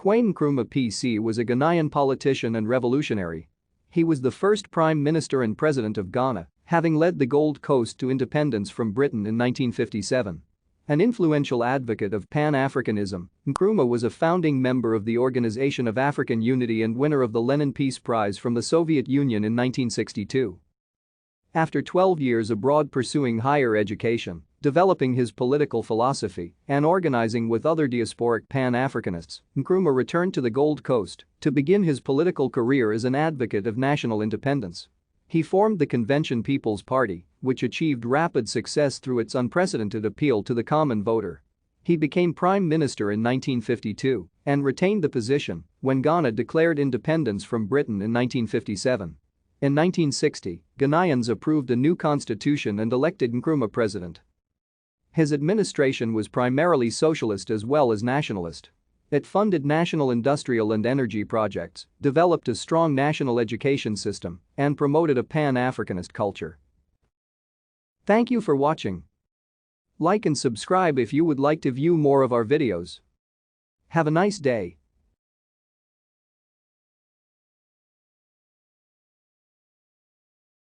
Kwame Nkrumah PC was a Ghanaian politician and revolutionary. He was the first Prime Minister and President of Ghana, having led the Gold Coast to independence from Britain in 1957. An influential advocate of pan-Africanism, Nkrumah was a founding member of the Organization of African Unity and winner of the Lenin Peace Prize from the Soviet Union in 1962. After 12 years abroad pursuing higher education, developing his political philosophy, and organizing with other diasporic pan-Africanists, Nkrumah returned to the Gold Coast to begin his political career as an advocate of national independence. He formed the Convention People's Party, which achieved rapid success through its unprecedented appeal to the common voter. He became Prime Minister in 1952 and retained the position when Ghana declared independence from Britain in 1957. In 1960, Ghanaians approved a new constitution and elected Nkrumah president. His administration was primarily socialist as well as nationalist. It funded national industrial and energy projects, developed a strong national education system, and promoted a pan-Africanist culture. Thank you for watching. Like and subscribe if you would like to view more of our videos. Have a nice day.